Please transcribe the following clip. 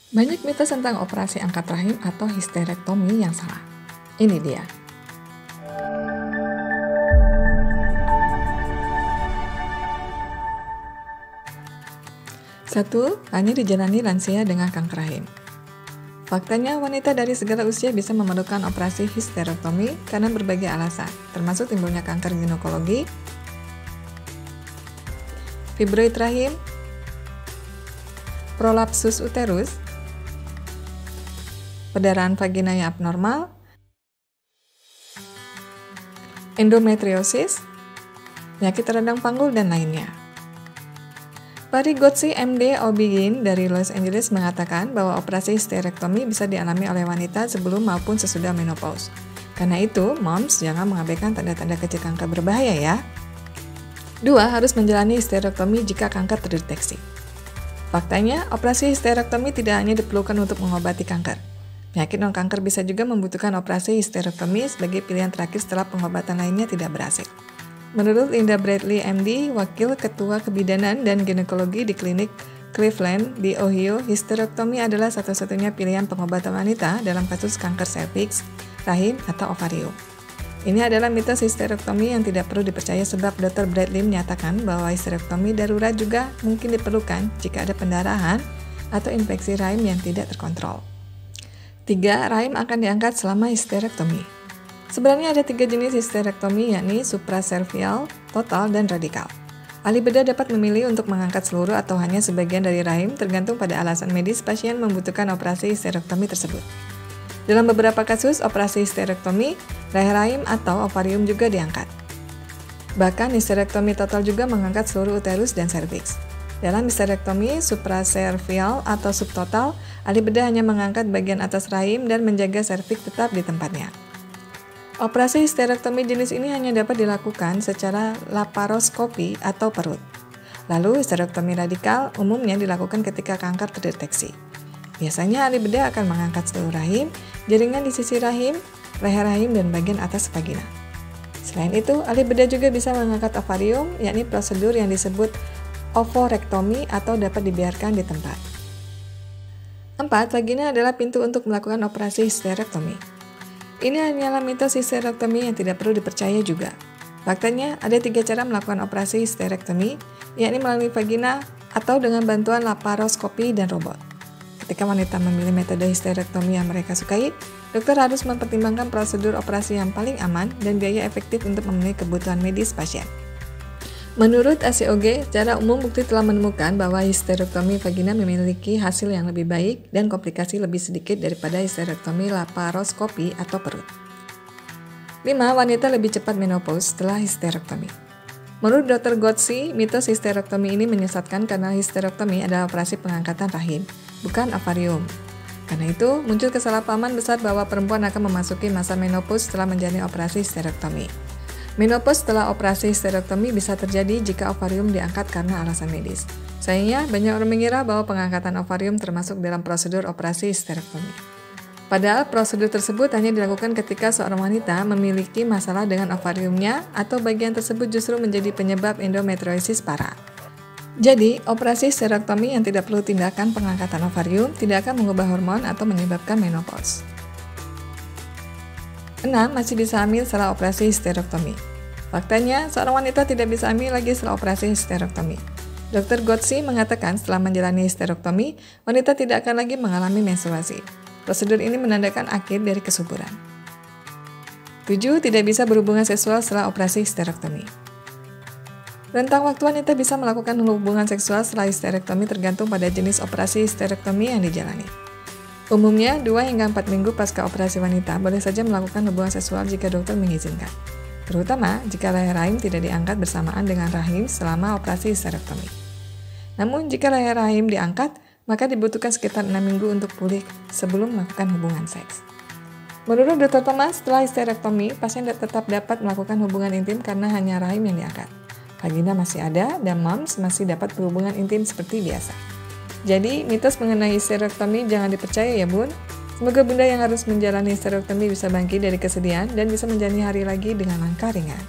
Banyak mitos tentang operasi angkat rahim atau histerektomi yang salah. Ini dia. Satu, hanya dijalani lansia dengan kanker rahim. Faktanya, wanita dari segala usia bisa memerlukan operasi histerektomi karena berbagai alasan, termasuk timbulnya kanker ginekologi, fibroid rahim, prolapsus uterus, perdarahan vagina yang abnormal, endometriosis, penyakit radang panggul, dan lainnya. Pari Gotsi, MD OB/GYN dari Los Angeles mengatakan bahwa operasi histerektomi bisa dialami oleh wanita sebelum maupun sesudah menopause. Karena itu, moms jangan mengabaikan tanda-tanda kecil kanker berbahaya ya. 2. Harus menjalani histerektomi jika kanker terdeteksi. Faktanya, operasi histerektomi tidak hanya diperlukan untuk mengobati kanker. Penyakit non-kanker bisa juga membutuhkan operasi histerektomi sebagai pilihan terakhir setelah pengobatan lainnya tidak berhasil. Menurut Linda Bradley, MD, Wakil Ketua Kebidanan dan Ginekologi di Klinik Cleveland di Ohio, histerektomi adalah satu-satunya pilihan pengobatan wanita dalam kasus kanker serviks, rahim, atau ovarium. Ini adalah mitos histerektomi yang tidak perlu dipercaya sebab Dr. Bradley menyatakan bahwa histerektomi darurat juga mungkin diperlukan jika ada pendarahan atau infeksi rahim yang tidak terkontrol. 3. Rahim akan diangkat selama histerektomi. Sebenarnya ada 3 jenis histerektomi, yakni supraservial, total, dan radikal. Ahli bedah dapat memilih untuk mengangkat seluruh atau hanya sebagian dari rahim tergantung pada alasan medis pasien membutuhkan operasi histerektomi tersebut. Dalam beberapa kasus, operasi histerektomi, leher rahim atau ovarium juga diangkat. Bahkan histerektomi total juga mengangkat seluruh uterus dan serviks. Dalam histerektomi supraservial atau subtotal, ahli bedah hanya mengangkat bagian atas rahim dan menjaga serviks tetap di tempatnya. Operasi histerektomi jenis ini hanya dapat dilakukan secara laparoskopi atau perut. Lalu histerektomi radikal umumnya dilakukan ketika kanker terdeteksi. Biasanya ahli bedah akan mengangkat seluruh rahim, jaringan di sisi rahim, leher rahim, dan bagian atas vagina. Selain itu, ahli bedah juga bisa mengangkat ovarium, yakni prosedur yang disebut ovorektomi atau dapat dibiarkan di tempat. 4. Vagina adalah pintu untuk melakukan operasi histerektomi. Ini hanyalah mitos histerektomi yang tidak perlu dipercaya juga. Faktanya, ada 3 cara melakukan operasi histerektomi, yakni melalui vagina atau dengan bantuan laparoskopi dan robot. Ketika wanita memilih metode histerektomi yang mereka sukai, dokter harus mempertimbangkan prosedur operasi yang paling aman dan biaya efektif untuk memenuhi kebutuhan medis pasien. Menurut ACOG, secara umum bukti telah menemukan bahwa histerektomi vagina memiliki hasil yang lebih baik dan komplikasi lebih sedikit daripada histerektomi laparoskopi atau perut. 5. Wanita lebih cepat menopause setelah histerektomi. Menurut Dr. Gotsi, mitos histerektomi ini menyesatkan karena histerektomi adalah operasi pengangkatan rahim, bukan ovarium. Karena itu, muncul kesalahpahaman besar bahwa perempuan akan memasuki masa menopause setelah menjalani operasi histerektomi. Menopause setelah operasi histerektomi bisa terjadi jika ovarium diangkat karena alasan medis. Sayangnya, banyak orang mengira bahwa pengangkatan ovarium termasuk dalam prosedur operasi histerektomi. Padahal prosedur tersebut hanya dilakukan ketika seorang wanita memiliki masalah dengan ovariumnya atau bagian tersebut justru menjadi penyebab endometriosis parah. Jadi, operasi histerektomi yang tidak perlu tindakan pengangkatan ovarium tidak akan mengubah hormon atau menyebabkan menopause. 6. Masih bisa hamil setelah operasi histerektomi. Faktanya, seorang wanita tidak bisa hamil lagi setelah operasi histerektomi. Dr. Gotsi mengatakan setelah menjalani histerektomi, wanita tidak akan lagi mengalami menstruasi. Prosedur ini menandakan akhir dari kesuburan. 7. Tidak bisa berhubungan seksual setelah operasi histerektomi. Rentang waktu wanita bisa melakukan hubungan seksual setelah histerektomi tergantung pada jenis operasi histerektomi yang dijalani. Umumnya, 2 hingga 4 minggu pasca operasi wanita boleh saja melakukan hubungan seksual jika dokter mengizinkan, terutama jika leher rahim tidak diangkat bersamaan dengan rahim selama operasi histerektomi. Namun, jika leher rahim diangkat, maka dibutuhkan sekitar 6 minggu untuk pulih sebelum melakukan hubungan seks. Menurut Dr. Thomas, setelah histerektomi, pasien tetap dapat melakukan hubungan intim karena hanya rahim yang diangkat. Vagina masih ada dan moms masih dapat berhubungan intim seperti biasa. Jadi, mitos mengenai histerektomi jangan dipercaya ya bun. Semoga bunda yang harus menjalani histerektomi bisa bangkit dari kesedihan dan bisa menjalani hari lagi dengan langkah ringan.